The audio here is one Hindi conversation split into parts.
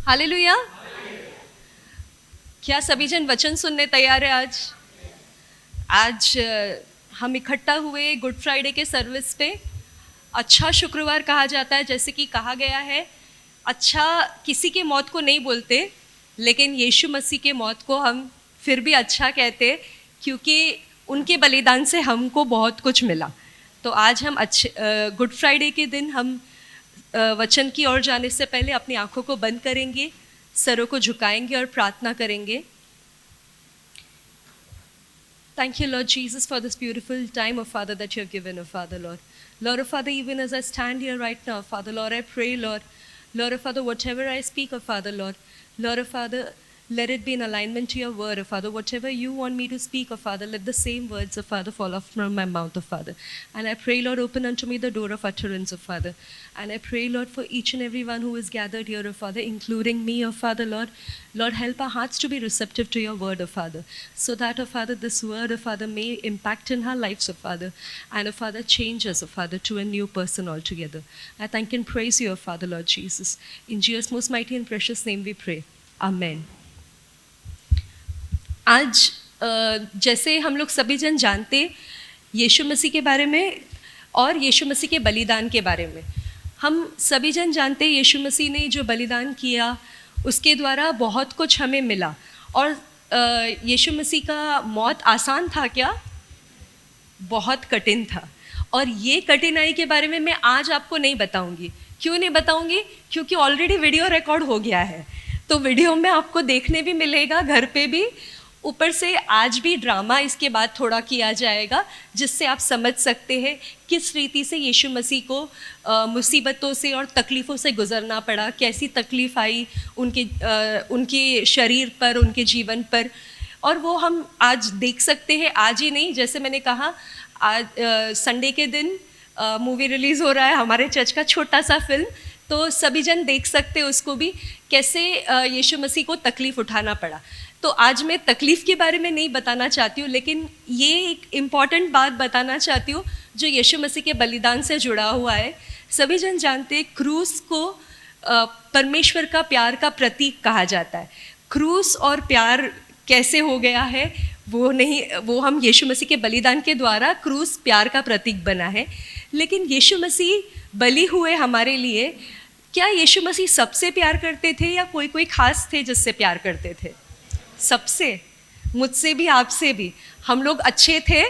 हालेलुया। क्या सभी जन वचन सुनने तैयार है? आज हम इकट्ठा हुए गुड फ्राइडे के सर्विस पे। अच्छा शुक्रवार कहा जाता है, जैसे कि कहा गया है। अच्छा किसी के मौत को नहीं बोलते, लेकिन यीशु मसीह के मौत को हम फिर भी अच्छा कहते, क्योंकि उनके बलिदान से हमको बहुत कुछ मिला। तो आज हम गुड फ्राइडे के दिन हम वचन की ओर जाने से पहले अपनी आंखों को बंद करेंगे, सरों को झुकाएंगे और प्रार्थना करेंगे। Thank you, Lord Jesus, for this beautiful time, oh Father, that you have given, oh Father, Lord. Lord, oh Father, even as I stand here right now, Father, Lord, I pray, Lord, oh Father, whatever I speak, oh Father, Lord, oh Father, let it be in alignment to your word, oh Father. Whatever you want me to speak, oh Father, let the same words, oh Father, fall off from my mouth, oh Father. And I pray, Lord, open unto me the door of utterance, oh Father. And I pray, Lord, for each and every one who is gathered here, oh Father, including me, oh Father, Lord. Lord, help our hearts to be receptive to your word, oh Father, so that, oh Father, this word, oh Father, may impact in our lives, oh Father, and, oh Father, change us, oh Father, to a new person altogether. I thank and praise you, oh Father, Lord Jesus. In Jesus' most mighty and precious name we pray. Amen. आज जैसे हम लोग सभी जन जानते यीशु मसीह के बारे में और यीशु मसीह के बलिदान के बारे में, हम सभी जन जानते यीशु मसीह ने जो बलिदान किया उसके द्वारा बहुत कुछ हमें मिला। और यीशु मसीह का मौत आसान था क्या? बहुत कठिन था। और ये कठिनाई के बारे में मैं आज आपको नहीं बताऊंगी। क्यों नहीं बताऊंगी? क्योंकि ऑलरेडी वीडियो रिकॉर्ड हो गया है, तो वीडियो में आपको देखने भी मिलेगा, घर पे भी। ऊपर से आज भी ड्रामा इसके बाद थोड़ा किया जाएगा, जिससे आप समझ सकते हैं किस रीति से यीशु मसीह को मुसीबतों से और तकलीफ़ों से गुज़रना पड़ा, कैसी तकलीफ़ आई उनके शरीर पर, उनके जीवन पर। और वो हम आज देख सकते हैं। आज ही नहीं, जैसे मैंने कहा, आज संडे के दिन मूवी रिलीज़ हो रहा है हमारे चर्च का, छोटा सा फिल्म, तो सभी जन देख सकते हैं उसको भी, कैसे यीशु मसीह को तकलीफ़ उठाना पड़ा। तो आज मैं तकलीफ़ के बारे में नहीं बताना चाहती हूँ, लेकिन ये एक इम्पॉर्टेंट बात बताना चाहती हूँ जो यीशु मसीह के बलिदान से जुड़ा हुआ है। सभी जन जानते हैं क्रूस को परमेश्वर का प्यार का प्रतीक कहा जाता है। क्रूस और प्यार कैसे हो गया है वो हम यीशु मसीह के बलिदान के द्वारा क्रूस प्यार का प्रतीक बना है। लेकिन यीशु मसीह बलि हुए हमारे लिए। क्या यीशु मसीह सबसे प्यार करते थे या कोई खास थे जिससे प्यार करते थे? सबसे, मुझसे भी, आपसे भी। हम लोग अच्छे थे?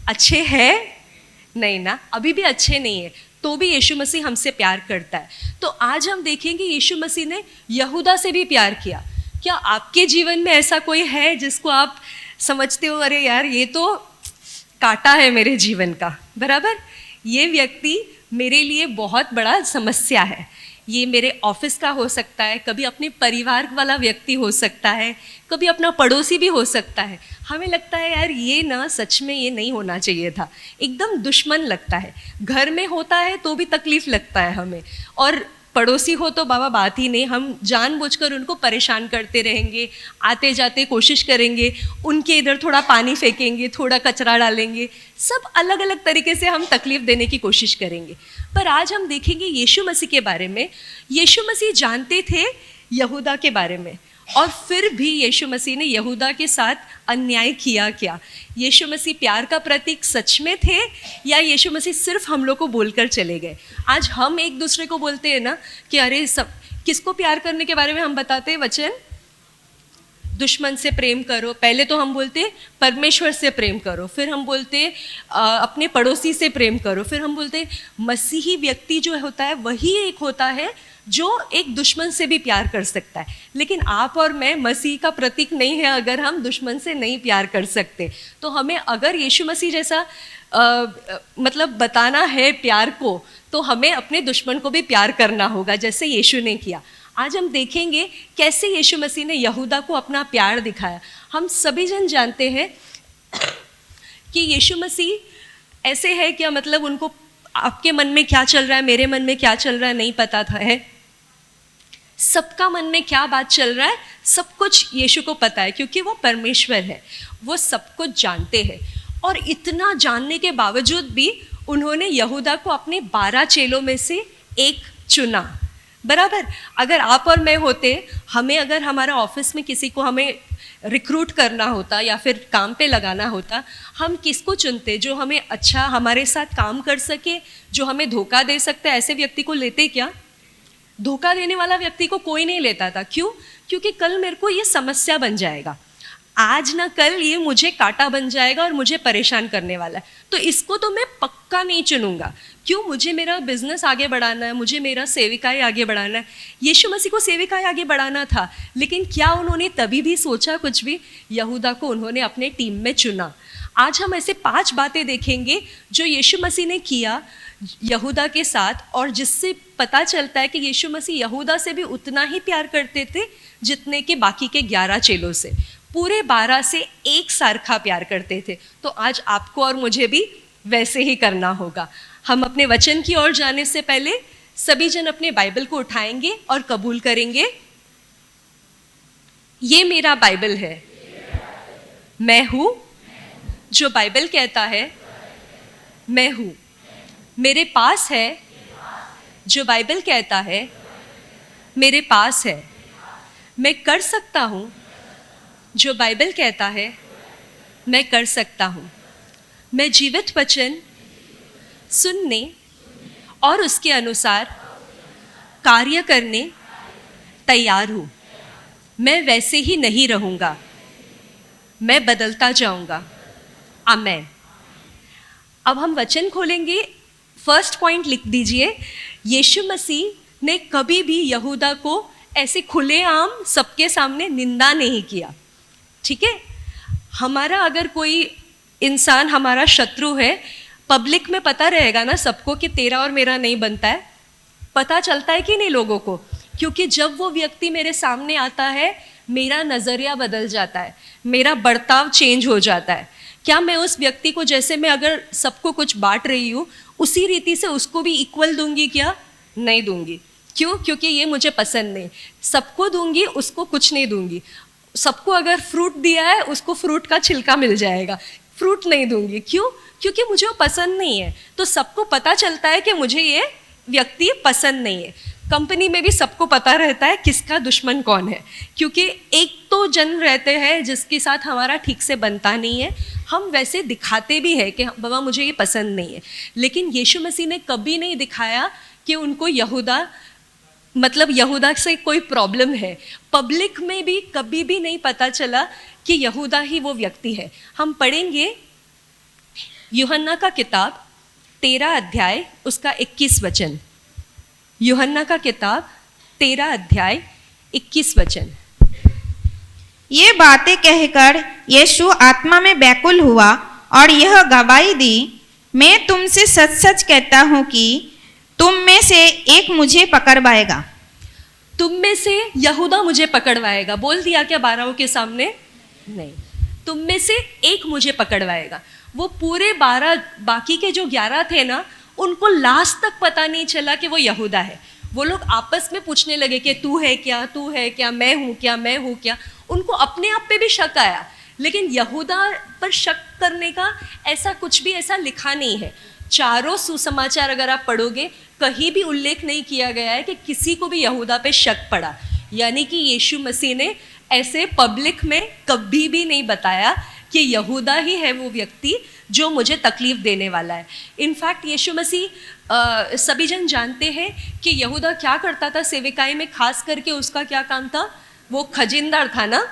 अच्छे हैं? नहीं ना, अभी भी अच्छे नहीं है, तो भी यीशु मसीह हमसे प्यार करता है। तो आज हम देखेंगे यीशु मसीह ने यहूदा से भी प्यार किया। क्या आपके जीवन में ऐसा कोई है जिसको आप समझते हो, अरे यार ये तो कांटा है मेरे जीवन का, बराबर, ये व्यक्ति मेरे लिए बहुत बड़ा समस्या है। ये मेरे ऑफिस का हो सकता है, कभी अपने परिवार वाला व्यक्ति हो सकता है, कभी अपना पड़ोसी भी हो सकता है। हमें लगता है यार ये ना, सच में ये नहीं होना चाहिए था, एकदम दुश्मन लगता है। घर में होता है तो भी तकलीफ़ लगता है हमें, और पड़ोसी हो तो बाबा बात ही नहीं। हम जानबूझकर उनको परेशान करते रहेंगे, आते जाते कोशिश करेंगे, उनके इधर थोड़ा पानी फेंकेंगे, थोड़ा कचरा डालेंगे, सब अलग अलग तरीके से हम तकलीफ़ देने की कोशिश करेंगे। पर आज हम देखेंगे यीशु मसीह के बारे में। यीशु मसीह जानते थे यहूदा के बारे में, और फिर भी यीशु मसीह ने यहूदा के साथ अन्याय किया क्या? यीशु मसीह प्यार का प्रतीक सच में थे, या यीशु मसीह सिर्फ हम लोग को बोलकर चले गए? आज हम एक दूसरे को बोलते हैं ना कि अरे सब, किसको प्यार करने के बारे में हम बताते हैं वचन? दुश्मन से प्रेम करो। पहले तो हम बोलते परमेश्वर से प्रेम करो, फिर हम बोलते अपने पड़ोसी से प्रेम करो, फिर हम बोलते मसीही व्यक्ति जो होता है वही एक होता है जो एक दुश्मन से भी प्यार कर सकता है। लेकिन आप और मैं मसीह का प्रतीक नहीं है अगर हम दुश्मन से नहीं प्यार कर सकते। तो हमें अगर यीशु मसीह जैसा मतलब बताना है प्यार को, तो हमें अपने दुश्मन को भी प्यार करना होगा, जैसे यीशु ने किया। आज हम देखेंगे कैसे यीशु मसीह ने यहूदा को अपना प्यार दिखाया। हम सभी जन जानते हैं कि यीशु मसीह ऐसे है क्या, मतलब उनको आपके मन में क्या चल रहा है, मेरे मन में क्या चल रहा है नहीं पता था है। सबका मन में क्या बात चल रहा है सब कुछ यीशु को पता है, क्योंकि वो परमेश्वर है, वो सब कुछ जानते हैं। और इतना जानने के बावजूद भी उन्होंने यहूदा को अपने 12 चेलों में से एक चुना, बराबर। अगर आप और मैं होते, हमें अगर हमारा ऑफिस में किसी को हमें रिक्रूट करना होता या फिर काम पे लगाना होता, हम किसको चुनते? जो हमें अच्छा हमारे साथ काम कर सके, जो हमें धोखा दे सकता है, ऐसे व्यक्ति को लेते क्या? धोखा देने वाला व्यक्ति को कोई नहीं लेता था। क्यों? क्योंकि कल मेरे को ये समस्या बन जाएगा, आज ना कल ये मुझे कांटा बन जाएगा और मुझे परेशान करने वाला है, तो इसको तो मैं पक्का नहीं चुनूंगा। क्यों? मुझे मेरा बिजनेस आगे बढ़ाना है, मुझे मेरा सेविकाई आगे बढ़ाना है। यीशु मसीह को सेविकाई आगे बढ़ाना था, लेकिन क्या उन्होंने तभी भी सोचा कुछ भी? यहूदा को उन्होंने अपने टीम में चुना। आज हम ऐसे 5 बातें देखेंगे जो यीशु मसीह ने किया यहूदा के साथ, और जिससे पता चलता है कि यीशु मसीह यहूदा से भी उतना ही प्यार करते थे जितने के बाकी के 11 चेलों से। पूरे 12 से एक सारखा प्यार करते थे। तो आज आपको और मुझे भी वैसे ही करना होगा। हम अपने वचन की ओर जाने से पहले सभी जन अपने बाइबल को उठाएंगे और कबूल करेंगे, ये मेरा बाइबल है, मैं हूँ जो बाइबल कहता है मैं हूँ। मेरे पास है जो बाइबल कहता है मेरे पास है। मैं कर सकता हूँ जो बाइबल कहता है मैं कर सकता हूँ। मैं जीवित वचन सुनने और उसके अनुसार कार्य करने तैयार हूँ। मैं वैसे ही नहीं रहूँगा, मैं बदलता जाऊँगा। आमेन। अब हम वचन खोलेंगे। फर्स्ट पॉइंट लिख दीजिए, यीशु मसीह ने कभी भी यहूदा को ऐसे खुलेआम सबके सामने निंदा नहीं किया, ठीक है। हमारा अगर कोई इंसान हमारा शत्रु है, पब्लिक में पता रहेगा ना सबको कि तेरा और मेरा नहीं बनता है, पता चलता है कि नहीं लोगों को? क्योंकि जब वो व्यक्ति मेरे सामने आता है, मेरा नज़रिया बदल जाता है, मेरा बर्ताव चेंज हो जाता है। क्या मैं उस व्यक्ति को, जैसे मैं अगर सबको कुछ बांट रही हूँ, उसी रीति से उसको भी इक्वल दूंगी? क्या नहीं दूंगी। क्यों? क्योंकि ये मुझे पसंद नहीं। सबको दूंगी, उसको कुछ नहीं दूंगी। सबको अगर फ्रूट दिया है, उसको फ्रूट का छिलका मिल जाएगा, फ्रूट नहीं दूंगी। क्यों? क्योंकि मुझे वो पसंद नहीं है। तो सबको पता चलता है कि मुझे ये व्यक्ति पसंद नहीं है। कंपनी में भी सबको पता रहता है किसका दुश्मन कौन है, क्योंकि एक तो जन रहते हैं जिसके साथ हमारा ठीक से बनता नहीं है। हम वैसे दिखाते भी हैं कि बाबा मुझे ये पसंद नहीं है, लेकिन यीशु मसीह ने कभी नहीं दिखाया कि उनको यहूदा से कोई प्रॉब्लम है। पब्लिक में भी कभी भी नहीं पता चला कि यहूदा ही वो व्यक्ति है। हम पढ़ेंगे यूहन्ना का किताब 13 अध्याय उसका 21 वचन। यूहन्ना का किताब 13 अध्याय 21 वचन। ये बातें कहकर यीशु आत्मा में व्याकुल हुआ और यह गवाही दी, मैं तुमसे सच सच कहता हूँ कि तुम में से एक मुझे पकड़वाएगा। तुम में से यहूदा मुझे पकड़वाएगा बोल दिया क्या 12 के सामने? नहीं, तुम में से एक मुझे पकड़वाएगा। वो पूरे 12, बाकी के जो 11 थे ना, उनको लास्ट तक पता नहीं चला कि वो यहूदा है। वो लोग आपस में पूछने लगे कि तू है क्या, तू है क्या, मैं हूँ क्या, मैं हूँ क्या। उनको अपने आप पे भी शक आया, लेकिन यहूदा पर शक करने का ऐसा कुछ भी ऐसा लिखा नहीं है। चारों सुसमाचार अगर आप पढ़ोगे, कहीं भी उल्लेख नहीं किया गया है कि किसी को भी यहूदा पे शक पड़ा। यानी कि यीशु मसीह ने ऐसे पब्लिक में कभी भी नहीं बताया कि यहूदा ही है वो व्यक्ति जो मुझे तकलीफ देने वाला है। इनफैक्ट यीशु मसीह सभी जन जानते हैं कि यहूदा क्या करता था सेविकाई में, खास करके उसका क्या काम था? वो खजिनदार था ना।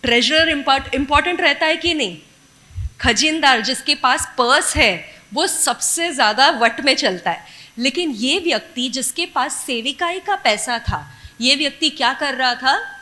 ट्रेजरर इम्पॉर्टेंट रहता है कि नहीं? खजिनदार जिसके पास पर्स है वो सबसे ज़्यादा वट में चलता है। लेकिन ये व्यक्ति जिसके पास सेविकाई का पैसा था, ये व्यक्ति क्या कर रहा था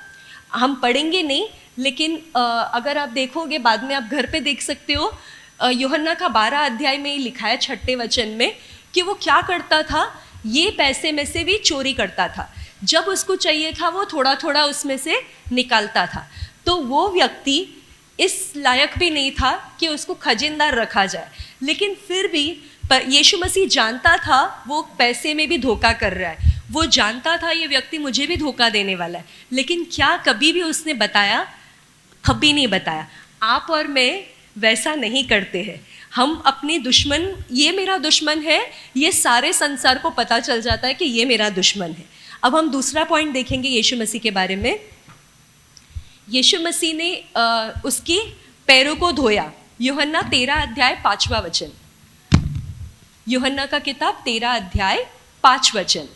हम पढ़ेंगे नहीं, लेकिन अगर आप देखोगे बाद में आप घर पे देख सकते हो। यूहन्ना का 12 अध्याय में ही लिखा है 6 वचन में कि वो क्या करता था, ये पैसे में से भी चोरी करता था। जब उसको चाहिए था वो थोड़ा थोड़ा उसमें से निकालता था। तो वो व्यक्ति इस लायक भी नहीं था कि उसको खजिनदार रखा जाए, लेकिन फिर भी यीशु मसीह जानता था वो पैसे में भी धोखा कर रहा है। वो जानता था ये व्यक्ति मुझे भी धोखा देने वाला है, लेकिन क्या कभी भी उसने बताया? कभी नहीं बताया। आप और मैं वैसा नहीं करते हैं। हम अपने दुश्मन, ये मेरा दुश्मन है, ये सारे संसार को पता चल जाता है कि ये मेरा दुश्मन है। अब हम दूसरा पॉइंट देखेंगे यीशु मसीह के बारे में। यीशु मसीह ने उसके पैरों को धोया। यूहन्ना 13 अध्याय 5वां वचन, यूहन्ना का किताब 13 अध्याय 5 वचन।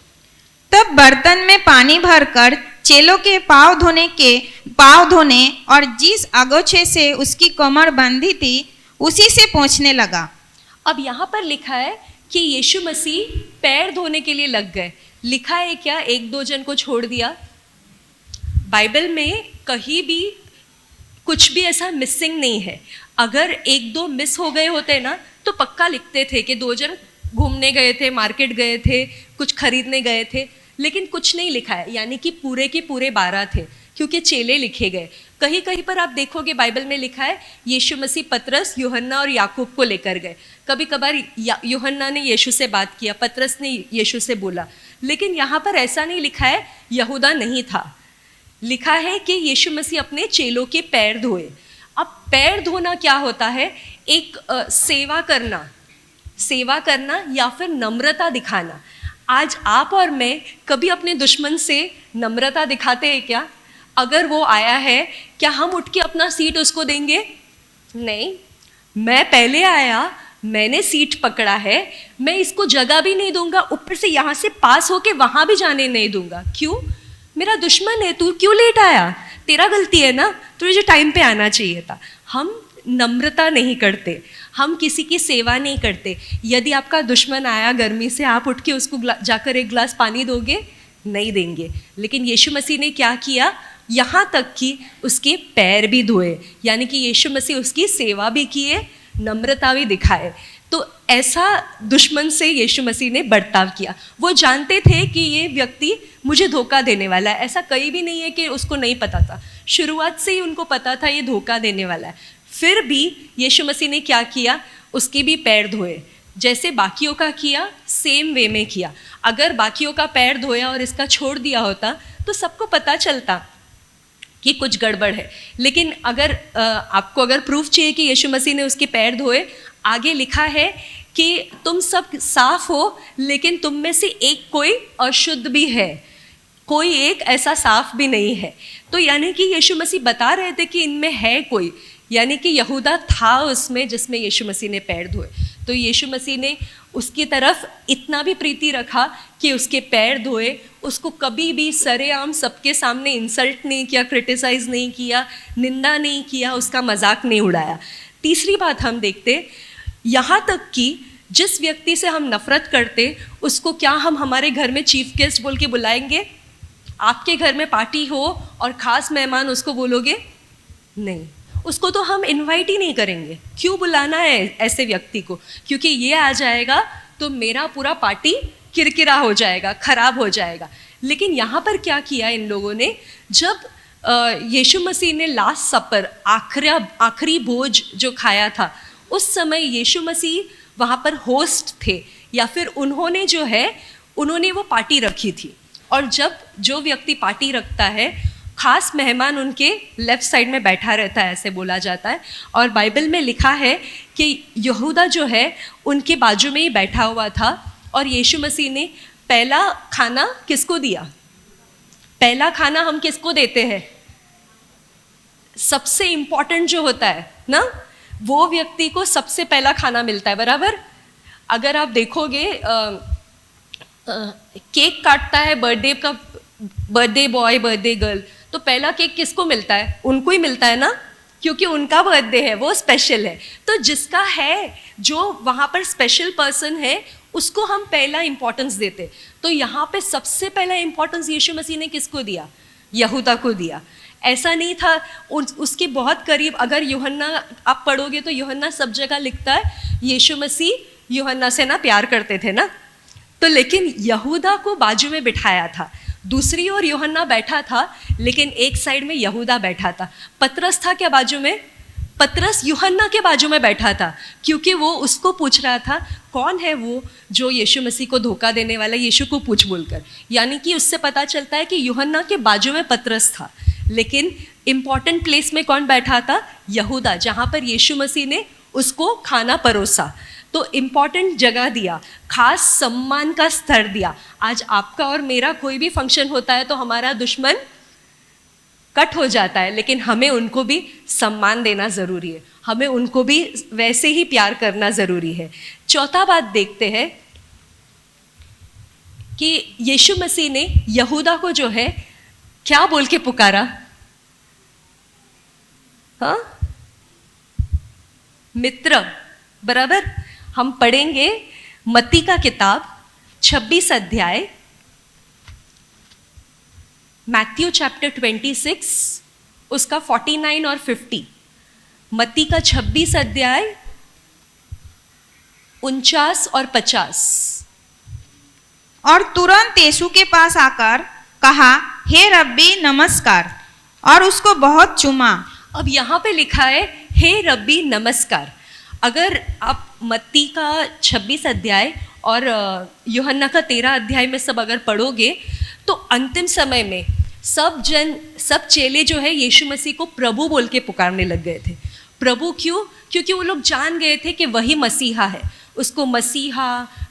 तब बर्तन में पानी भरकर चेलों के पाँव धोने और जिस अगोछे से उसकी कमर बंधी थी उसी से पोंछने लगा। अब यहाँ पर लिखा है कि यीशु मसीह पैर धोने के लिए लग गए। लिखा है क्या एक दो जन को छोड़ दिया? बाइबल में कहीं भी कुछ भी ऐसा मिसिंग नहीं है। अगर एक दो मिस हो गए होते ना तो पक्का लिखते थे कि 2 जन घूमने गए थे, मार्केट गए थे, कुछ खरीदने गए थे, लेकिन कुछ नहीं लिखा है, यानी कि पूरे के पूरे 12 थे, क्योंकि चेले लिखे गए। कहीं कहीं पर आप देखोगे बाइबल में लिखा है यीशु मसीह पतरस, यूहन्ना और याकूब को लेकर गए। कभी कभार यूहन्ना ने यीशु से बात किया, पतरस ने यीशु से बोला, लेकिन यहाँ पर ऐसा नहीं लिखा है यहूदा नहीं था। लिखा है कि यीशु मसीह अपने चेलों के पैर धोए। अब पैर धोना क्या होता है? एक सेवा करना या फिर नम्रता दिखाना। आज आप और मैं कभी अपने दुश्मन से नम्रता दिखाते हैं क्या? अगर वो आया है, क्या हम उठ के अपना सीट उसको देंगे? नहीं, मैं पहले आया, मैंने सीट पकड़ा है, मैं इसको जगह भी नहीं दूंगा, ऊपर से यहाँ से पास होके वहाँ भी जाने नहीं दूंगा। क्यों? मेरा दुश्मन है, तू क्यों लेट आया? तेरा गलती है ना, तुझे टाइम पे आना चाहिए था। हम नम्रता नहीं करते, हम किसी की सेवा नहीं करते। यदि आपका दुश्मन आया गर्मी से, आप उठ के उसको जाकर एक गिलास पानी दोगे? नहीं देंगे। लेकिन यीशु मसीह ने क्या किया? यहाँ तक कि उसके पैर भी धोए, यानी कि यीशु मसीह उसकी सेवा भी किए, नम्रता भी दिखाए। तो ऐसा दुश्मन से यीशु मसीह ने बर्ताव किया। वो जानते थे कि ये व्यक्ति मुझे धोखा देने वाला है। ऐसा कहीं भी नहीं है कि उसको नहीं पता था, शुरुआत से ही उनको पता था ये धोखा देने वाला है। फिर भी यीशु मसीह ने क्या किया? उसके भी पैर धोए। जैसे बाकियों का किया, सेम वे में किया। अगर बाकियों का पैर धोया और इसका छोड़ दिया होता तो सबको पता चलता कि कुछ गड़बड़ है। लेकिन अगर आपको अगर प्रूफ चाहिए कि यीशु मसीह ने उसके पैर धोए, आगे लिखा है कि तुम सब साफ हो, लेकिन तुम में से एक कोई अशुद्ध भी है, कोई एक ऐसा साफ भी नहीं है। तो यानी कि यीशु मसीह बता रहे थे कि इनमें है कोई, यानी कि यहूदा था उसमें जिसमें यीशु मसीह ने पैर धोए। तो यीशु मसीह ने उसकी तरफ इतना भी प्रीति रखा कि उसके पैर धोए। उसको कभी भी सरेआम सबके सामने इंसल्ट नहीं किया, क्रिटिसाइज नहीं किया, निंदा नहीं किया, उसका मजाक नहीं उड़ाया। तीसरी बात हम देखते, यहाँ तक कि जिस व्यक्ति से हम नफरत करते उसको क्या हम हमारे घर में चीफ गेस्ट बोल के बुलाएंगे? आपके घर में पार्टी हो और ख़ास मेहमान उसको बोलोगे? नहीं, उसको तो हम इनवाइट ही नहीं करेंगे। क्यों बुलाना है ऐसे व्यक्ति को? क्योंकि ये आ जाएगा तो मेरा पूरा पार्टी किरकिरा हो जाएगा, खराब हो जाएगा। लेकिन यहाँ पर क्या किया इन लोगों ने? जब यीशु मसीह ने लास्ट सपर, आखिरी भोज जो खाया था, उस समय यीशु मसीह वहाँ पर होस्ट थे, या फिर उन्होंने वो पार्टी रखी थी। और जब जो व्यक्ति पार्टी रखता है, खास मेहमान उनके लेफ्ट साइड में बैठा रहता है, ऐसे बोला जाता है। और बाइबल में लिखा है कि यहूदा जो है उनके बाजू में ही बैठा हुआ था। और यीशु मसीह ने पहला खाना किसको दिया? पहला खाना हम किसको देते हैं? सबसे इम्पोर्टेंट जो होता है ना, वो व्यक्ति को सबसे पहला खाना मिलता है, बराबर। अगर आप देखोगे केक काटता है बर्थडे बॉय, बर्थडे गर्ल, तो पहला केक किसको मिलता है? उनको ही मिलता है ना, क्योंकि उनका बर्थडे है, वो स्पेशल है। तो जिसका है, जो वहाँ पर स्पेशल पर्सन है, उसको हम पहला इंपॉर्टेंस देते। तो यहाँ पे सबसे पहला इंपॉर्टेंस यीशु मसीह ने किसको दिया? यहूदा को दिया। ऐसा नहीं था उसके बहुत करीब, अगर यूहन्ना आप पढ़ोगे तो यूहन्ना सब जगह लिखता है यीशु मसीह यूहन्ना से ना प्यार करते थे ना, तो लेकिन यहूदा को बाजू में बिठाया था। दूसरी ओर यूहन्ना बैठा था, लेकिन एक साइड में यहूदा बैठा था। पतरस था क्या बाजू में? पतरस यूहन्ना के बाजू में बैठा था, क्योंकि वो उसको पूछ रहा था कौन है वो जो यीशु मसीह को धोखा देने वाला, यीशु को पूछ बोलकर। यानी कि उससे पता चलता है कि यूहन्ना के बाजू में पतरस था, लेकिन इम्पॉर्टेंट प्लेस में कौन बैठा था? यहूदा, जहाँ पर यीशु मसीह ने उसको खाना परोसा। तो इम्पॉर्टेंट जगह दिया, खास सम्मान का स्तर दिया। आज आपका और मेरा कोई भी फंक्शन होता है तो हमारा दुश्मन कट हो जाता है, लेकिन हमें उनको भी सम्मान देना ज़रूरी है, हमें उनको भी वैसे ही प्यार करना ज़रूरी है। चौथा बात देखते हैं कि यीशु मसीह ने यहूदा को जो है क्या बोल के पुकारा? हाँ, मित्र, बराबर। हम पढ़ेंगे मत्ती का किताब 26 अध्याय, मैथ्यू चैप्टर 26 उसका 49 और 50। मत्ती का 26 अध्याय 49 और 50। और तुरंत यीशु के पास आकर कहा, हे रब्बी नमस्कार, और उसको बहुत चूमा। अब यहाँ पे लिखा है हे रब्बी नमस्कार। अगर आप मत्ती का 26 अध्याय और यूहन्ना का 13 अध्याय में सब अगर पढ़ोगे तो अंतिम समय में सब चेले जो है यीशु मसीह को प्रभु बोल के पुकारने लग गए थे। प्रभु क्यों? क्योंकि वो लोग जान गए थे कि वही मसीहा है। उसको मसीहा,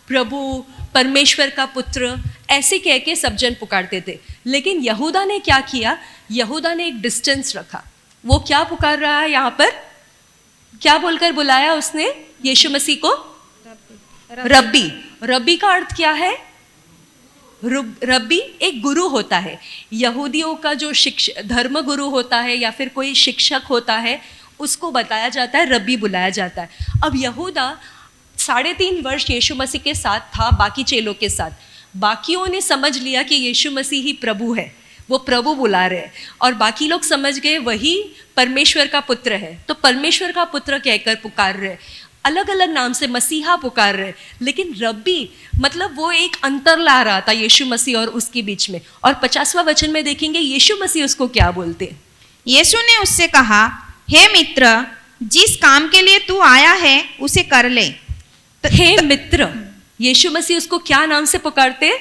प्रभु, परमेश्वर का पुत्र ऐसे कह के सब जन पुकारते थे। लेकिन यहूदा ने क्या किया? यहूदा ने एक डिस्टेंस रखा। वो क्या पुकार रहा है यहाँ पर? क्या बोलकर बुलाया उसने यीशु मसीह को? रब्बी। रब्बी का अर्थ क्या है? रब्बी एक गुरु होता है। यहूदियों का जो धर्म गुरु होता है या फिर कोई शिक्षक होता है, उसको बताया जाता है, रब्बी बुलाया जाता है। अब यहूदा 3.5 वर्ष यीशु मसीह के साथ था, बाकी चेलों के साथ। बाकियों ने समझ लिया कि यीशु मसीह ही प्रभु है, वो प्रभु बुला रहे हैं, और बाकी लोग समझ गए वही परमेश्वर का पुत्र है, तो परमेश्वर का पुत्र कहकर पुकार रहे। अलग अलग नाम से मसीहा पुकार रहे, लेकिन रब्बी मतलब वो एक अंतर ला रहा था यीशु मसीह और उसके बीच में। और 50वां वचन में देखेंगे यीशु मसीह उसको क्या बोलते हैं। यीशु ने उससे कहा, हे मित्र, जिस काम के लिए तू आया है उसे कर ले। हे मित्र, यीशु मसीह उसको क्या नाम से पुकारते?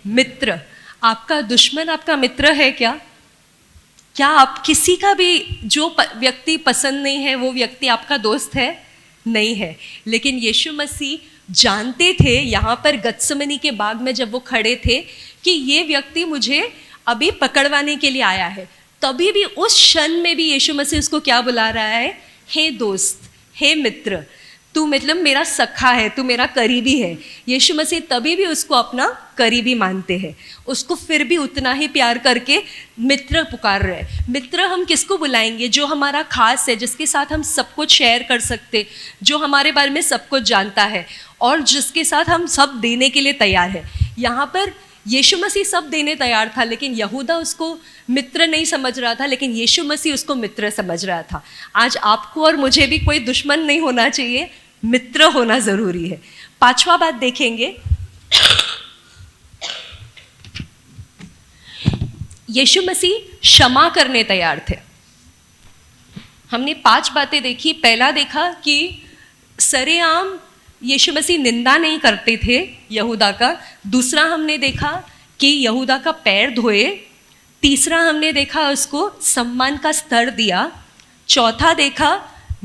मित्र। आपका दुश्मन आपका मित्र है क्या? क्या आप किसी का भी जो व्यक्ति पसंद नहीं है वो व्यक्ति आपका दोस्त है? नहीं है। लेकिन यीशु मसीह जानते थे यहाँ पर गत्समनी के बाग में जब वो खड़े थे कि ये व्यक्ति मुझे अभी पकड़वाने के लिए आया है, तभी भी उस क्षण में भी यीशु मसीह उसको क्या बुला रहा है? हे दोस्त, हे मित्र, तू मतलब मेरा सखा है, तू मेरा करीबी है। यीशु मसीह तभी भी उसको अपना करीबी मानते हैं, उसको फिर भी उतना ही प्यार करके मित्र पुकार रहे हैं। मित्र हम किसको बुलाएंगे? जो हमारा खास है, जिसके साथ हम सब कुछ शेयर कर सकते, जो हमारे बारे में सब कुछ जानता है और जिसके साथ हम सब देने के लिए तैयार है। यहाँ पर यीशु मसीह सब देने तैयार था, लेकिन यहूदा उसको मित्र नहीं समझ रहा था, लेकिन यीशु मसीह उसको मित्र समझ रहा था। आज आपको और मुझे भी कोई दुश्मन नहीं होना चाहिए, मित्र होना ज़रूरी है। 5वां बात देखेंगे, यीशु मसीह क्षमा करने तैयार थे। हमने 5 बातें देखी। पहला देखा कि सरेआम यीशु मसीह निंदा नहीं करते थे यहूदा का। दूसरा हमने देखा कि यहूदा का पैर धोए। तीसरा हमने देखा उसको सम्मान का स्तर दिया। चौथा देखा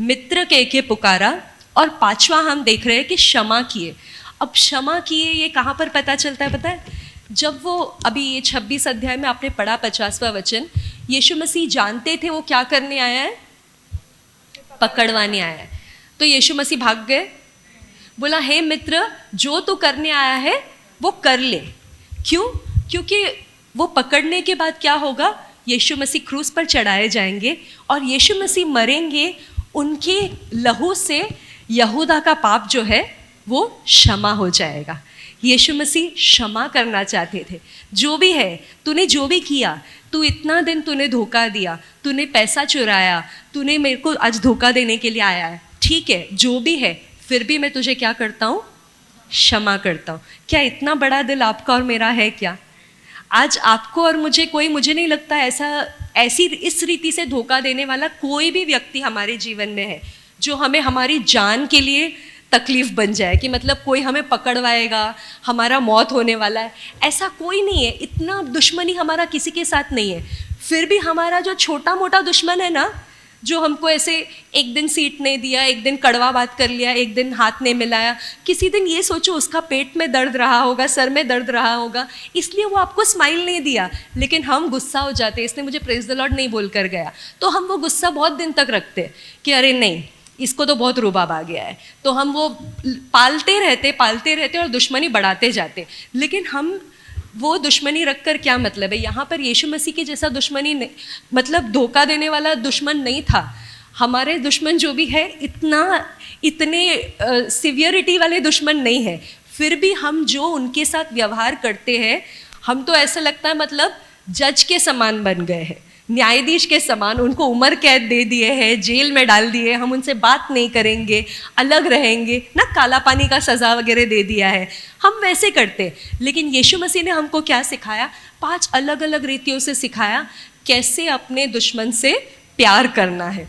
मित्र कह के पुकारा। और 5वां हम देख रहे हैं कि क्षमा किए। अब क्षमा किए ये कहाँ पर पता चलता है? पता है, जब वो अभी ये 26 अध्याय में आपने पढ़ा 50वां वचन, यीशु मसीह जानते थे वो क्या करने आया है? पकड़वाने आया है। तो यीशु मसीह भाग गए, बोला हे मित्र, जो तू करने आया है वो कर ले। क्यों? क्योंकि वो पकड़ने के बाद क्या होगा? यीशु मसीह क्रूस पर चढ़ाए जाएंगे और यीशु मसीह मरेंगे। उनके लहू से यहूदा का पाप जो है वो क्षमा हो जाएगा। यीशु मसीह क्षमा करना चाहते थे। जो भी है, तूने जो भी किया, तू इतना दिन तूने धोखा दिया, तूने पैसा चुराया, तूने मेरे को आज धोखा देने के लिए आया है, ठीक है, जो भी है, फिर भी मैं तुझे क्या करता हूँ? क्षमा करता हूँ। क्या इतना बड़ा दिल आपका और मेरा है क्या? आज आपको और मुझे नहीं लगता ऐसी इस रीति से धोखा देने वाला कोई भी व्यक्ति हमारे जीवन में है जो हमें हमारी जान के लिए तकलीफ बन जाए, कि मतलब कोई हमें पकड़वाएगा, हमारा मौत होने वाला है। ऐसा कोई नहीं है। इतना दुश्मनी हमारा किसी के साथ नहीं है, फिर भी हमारा जो छोटा मोटा दुश्मन है ना, जो हमको ऐसे एक दिन सीट नहीं दिया, एक दिन कड़वा बात कर लिया, एक दिन हाथ नहीं मिलाया, किसी दिन ये सोचो उसका पेट में दर्द रहा होगा, सर में दर्द रहा होगा, इसलिए वो आपको स्माइल नहीं दिया, लेकिन हम गुस्सा हो जाते, इसने मुझे प्रेज द लॉर्ड नहीं बोल कर गया, तो हम वो गुस्सा बहुत दिन तक रखते कि अरे नहीं, इसको तो बहुत रुबाब आ गया है, तो हम वो पालते रहते और दुश्मनी बढ़ाते जाते। लेकिन हम वो दुश्मनी रखकर क्या मतलब है? यहाँ पर यीशु मसीह के जैसा दुश्मनी नहीं, मतलब धोखा देने वाला दुश्मन नहीं था। हमारे दुश्मन जो भी है इतने सिवियरिटी वाले दुश्मन नहीं है, फिर भी हम जो उनके साथ व्यवहार करते हैं, हम तो ऐसा लगता है मतलब जज के समान बन गए हैं, न्यायाधीश के समान। उनको उम्र कैद दे दिए हैं, जेल में डाल दिए, हम उनसे बात नहीं करेंगे, अलग रहेंगे ना, काला पानी का सज़ा वगैरह दे दिया है, हम वैसे करते। लेकिन यीशु मसीह ने हमको क्या सिखाया? 5 अलग अलग रीतियों से सिखाया कैसे अपने दुश्मन से प्यार करना है।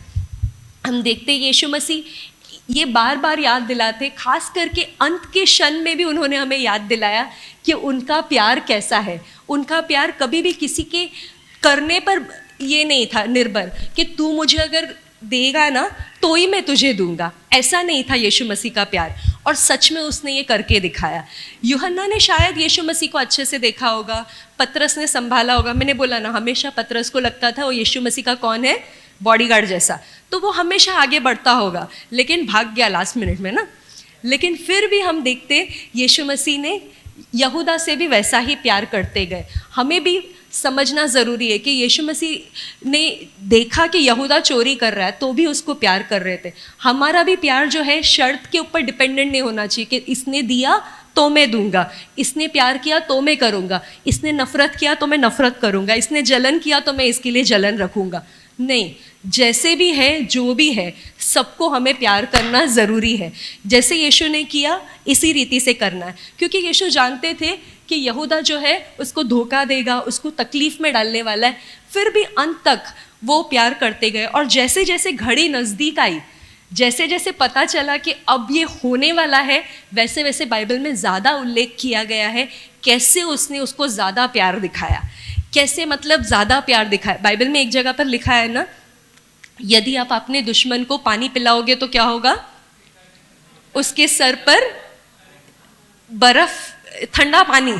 हम देखते यीशु मसीह ये बार बार याद दिलाते, खास करके अंत के क्षण में भी उन्होंने हमें याद दिलाया कि उनका प्यार कैसा है। उनका प्यार कभी भी किसी के करने पर ये नहीं था निर्भर कि तू मुझे अगर देगा ना तो ही मैं तुझे दूंगा, ऐसा नहीं था यीशु मसीह का प्यार। और सच में उसने ये करके दिखाया। यूहन्ना ने शायद यीशु मसीह को अच्छे से देखा होगा, पतरस ने संभाला होगा। मैंने बोला ना, हमेशा पतरस को लगता था वो यीशु मसीह का कौन है, बॉडीगार्ड जैसा, तो वो हमेशा आगे बढ़ता होगा, लेकिन भाग गया लास्ट मिनट में ना। लेकिन फिर भी हम देखते यीशु मसीह ने यहूदा से भी वैसा ही प्यार करते गए। हमें भी समझना ज़रूरी है कि यीशु मसीह ने देखा कि यहूदा चोरी कर रहा है तो भी उसको प्यार कर रहे थे। हमारा भी प्यार जो है शर्त के ऊपर डिपेंडेंट नहीं होना चाहिए कि इसने दिया तो मैं दूंगा, इसने प्यार किया तो मैं करूँगा, इसने नफ़रत किया तो मैं नफ़रत करूँगा, इसने जलन किया तो मैं इसके लिए जलन रखूँगा। नहीं, जैसे भी है, जो भी है, सबको हमें प्यार करना ज़रूरी है। जैसे यीशु ने किया इसी रीति से करना है, क्योंकि यीशु जानते थे कि यहूदा जो है उसको धोखा देगा, उसको तकलीफ़ में डालने वाला है। फिर भी अंत तक वो प्यार करते गए। और जैसे जैसे घड़ी नज़दीक आई, जैसे जैसे पता चला कि अब ये होने वाला है, वैसे वैसे बाइबल में ज़्यादा उल्लेख किया गया है कैसे उसने उसको ज़्यादा प्यार दिखाया। कैसे मतलब ज़्यादा प्यार दिखाया? बाइबल में एक जगह पर लिखा है ना, यदि आप अपने दुश्मन को पानी पिलाओगे तो क्या होगा? उसके सर पर बर्फ, ठंडा पानी,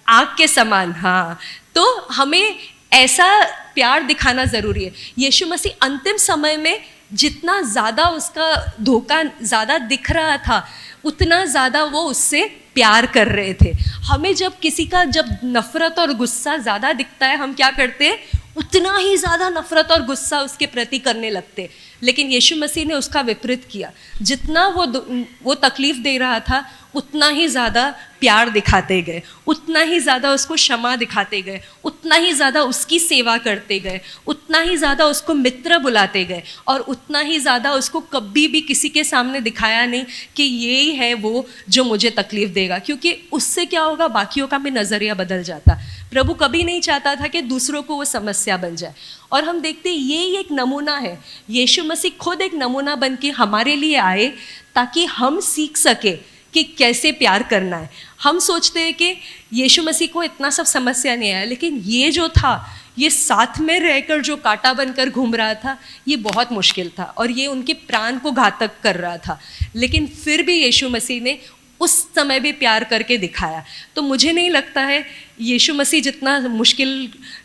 आग के समान। हाँ, तो हमें ऐसा प्यार दिखाना ज़रूरी है। यीशु मसीह अंतिम समय में जितना ज़्यादा उसका धोखा ज़्यादा दिख रहा था, उतना ज़्यादा वो उससे प्यार कर रहे थे। हमें जब किसी का जब नफ़रत और गुस्सा ज़्यादा दिखता है, हम क्या करते हैं? उतना ही ज़्यादा नफ़रत और गुस्सा उसके प्रति करने लगते। लेकिन यीशु मसीह ने उसका विपरीत किया। जितना वो तकलीफ़ दे रहा था, उतना ही ज़्यादा प्यार दिखाते गए, उतना ही ज़्यादा उसको क्षमा दिखाते गए, उतना ही ज़्यादा उसकी सेवा करते गए, उतना ही ज़्यादा उसको मित्र बुलाते गए, और उतना ही ज़्यादा उसको कभी भी किसी के सामने दिखाया नहीं कि ये ही है वो जो मुझे तकलीफ़ देगा, क्योंकि उससे क्या होगा? बाकियों का भी नज़रिया बदल जाता। प्रभु कभी नहीं चाहता था कि दूसरों को वो समस्या बन जाए। और हम देखते ये एक नमूना है। यीशु मसीह खुद एक नमूना बन के हमारे लिए आए ताकि हम सीख सके कि कैसे प्यार करना है। हम सोचते हैं कि यीशु मसीह को इतना सब समस्या नहीं आया, लेकिन ये जो था, ये साथ में रहकर जो कांटा बनकर घूम रहा था, ये बहुत मुश्किल था और ये उनके प्राण को घातक कर रहा था। लेकिन फिर भी यीशु मसीह ने उस समय भी प्यार करके दिखाया। तो मुझे नहीं लगता है यीशु मसीह जितना मुश्किल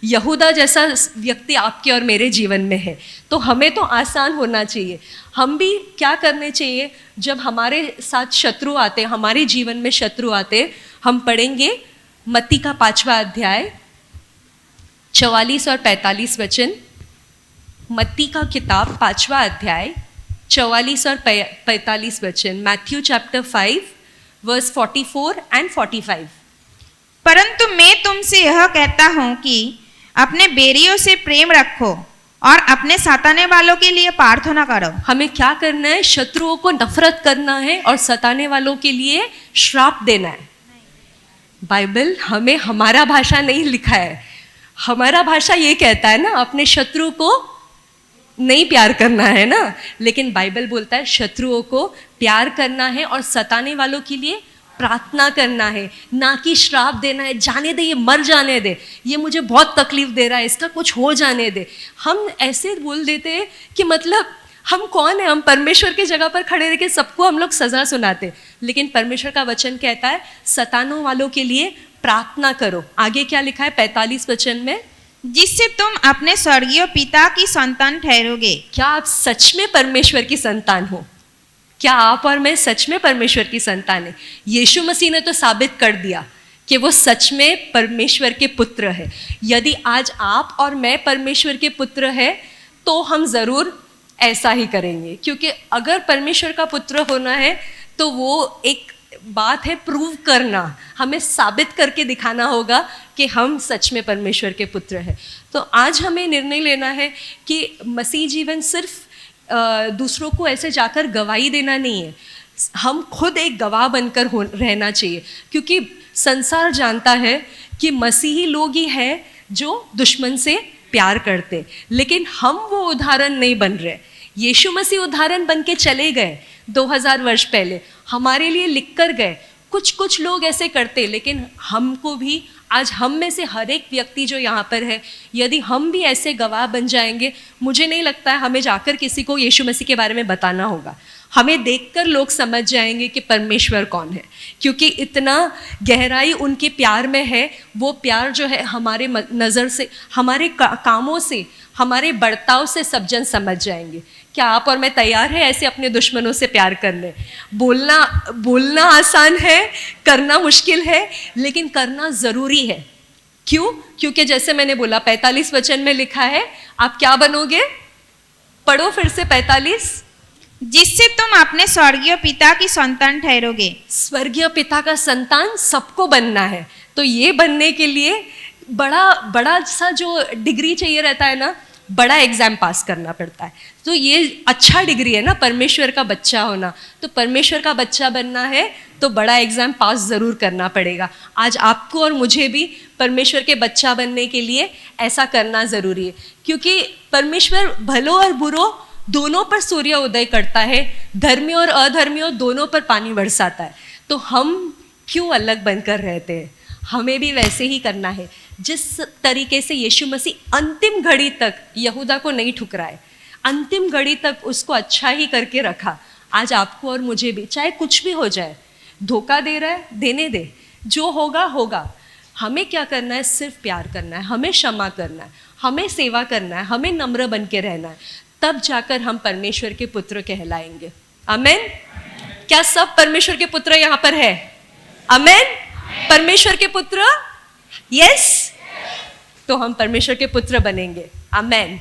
यहूदा जैसा व्यक्ति आपके और मेरे जीवन में है, तो हमें तो आसान होना चाहिए। हम भी क्या करने चाहिए? जब हमारे साथ शत्रु आते, हमारे जीवन में शत्रु आते, हम पढ़ेंगे मत्ती का 5वां अध्याय 44 और 45 वचन। मत्ती का किताब 5वां अध्याय 44 और 45 वचन। Matthew chapter 5 verse 44 and 45। परंतु मैं तुमसे यह कहता हूँ कि अपने बैरियों से प्रेम रखो और अपने सताने वालों के लिए प्रार्थना करो। हमें क्या करना है? शत्रुओं को नफरत करना है और सताने वालों के लिए श्राप देना है। बाइबल हमें हमारा भाषा नहीं लिखा है। हमारा भाषा ये कहता है ना, अपने शत्रु को नहीं प्यार करना है ना, लेकिन बाइबल बोलता है शत्रुओं को प्यार करना है और सताने वालों के लिए प्रार्थना करना है, ना कि श्राप देना है, जाने दे, ये मर जाने दे, ये मुझे बहुत तकलीफ दे रहा है, इसका कुछ हो जाने दे। हम ऐसे बोल देते हैं कि मतलब हम कौन है, हम परमेश्वर की जगह पर खड़े रह के सबको हम लोग सज़ा सुनाते। लेकिन परमेश्वर का वचन कहता है सताने वालों के लिए प्रार्थना करो। आगे क्या लिखा है 45 वचन में, जिससे तुम अपने स्वर्गीय पिता की संतान ठहरोगे। क्या आप सच में परमेश्वर की संतान हो? क्या आप और मैं सच में परमेश्वर की संतान है? यीशु मसीह ने तो साबित कर दिया कि वो सच में परमेश्वर के पुत्र है। यदि आज आप और मैं परमेश्वर के पुत्र है तो हम ज़रूर ऐसा ही करेंगे, क्योंकि अगर परमेश्वर का पुत्र होना है तो वो एक बात है प्रूव करना, हमें साबित करके दिखाना होगा कि हम सच में परमेश्वर के पुत्र हैं। तो आज हमें निर्णय लेना है कि मसीह जीवन सिर्फ दूसरों को ऐसे जाकर गवाही देना नहीं है, हम खुद एक गवाह बनकर रहना चाहिए, क्योंकि संसार जानता है कि मसीही लोग ही हैं जो दुश्मन से प्यार करते, लेकिन हम वो उदाहरण नहीं बन रहे। यीशु मसीह उदाहरण बन के चले गए 2000 वर्ष पहले, हमारे लिए लिख कर गए। कुछ लोग ऐसे करते, लेकिन हमको भी आज हम में से हर एक व्यक्ति जो यहाँ पर है, यदि हम भी ऐसे गवाह बन जाएंगे, मुझे नहीं लगता है हमें जाकर किसी को यीशु मसीह के बारे में बताना होगा। हमें देखकर लोग समझ जाएंगे कि परमेश्वर कौन है, क्योंकि इतना गहराई उनके प्यार में है। वो प्यार जो है हमारे नज़र से, हमारे कामों से, हमारे बर्ताव से सब जन समझ जाएंगे। क्या आप और मैं तैयार हैं ऐसे अपने दुश्मनों से प्यार करने? बोलना आसान है, करना मुश्किल है, लेकिन करना ज़रूरी है। क्यों? क्योंकि जैसे मैंने बोला 45 वचन में लिखा है, आप क्या बनोगे? पढ़ो फिर से 45। जिससे तुम अपने स्वर्गीय पिता की संतान ठहरोगे। स्वर्गीय पिता का संतान सबको बनना है, तो ये बनने के लिए बड़ा सा जो डिग्री चाहिए रहता है ना, बड़ा एग्ज़ाम पास करना पड़ता है। तो ये अच्छा डिग्री है ना परमेश्वर का बच्चा होना। तो परमेश्वर का बच्चा बनना है तो बड़ा एग्ज़ाम पास ज़रूर करना पड़ेगा। आज आपको और मुझे भी परमेश्वर के बच्चा बनने के लिए ऐसा करना ज़रूरी है, क्योंकि परमेश्वर भलों और बुरों दोनों पर सूर्य उदय करता है, धर्मियों और अधर्मियों दोनों पर पानी बरसाता है। तो हम क्यों अलग बनकर रहते हैं? हमें भी वैसे ही करना है। जिस तरीके से यीशु मसीह अंतिम घड़ी तक यहूदा को नहीं ठुकराए, अंतिम घड़ी तक उसको अच्छा ही करके रखा, आज आपको और मुझे भी, चाहे कुछ भी हो जाए, धोखा दे रहा है देने दे, जो होगा होगा। हमें क्या करना है? सिर्फ प्यार करना है, हमें क्षमा करना है, हमें सेवा करना है, हमें नम्र बन के रहना है, तब जाकर हम परमेश्वर के पुत्र कहलाएंगे। आमेन। क्या सब परमेश्वर के पुत्र यहाँ पर है? आमेन। परमेश्वर के पुत्र, यस, तो हम परमेश्वर के पुत्र बनेंगे। आमेन।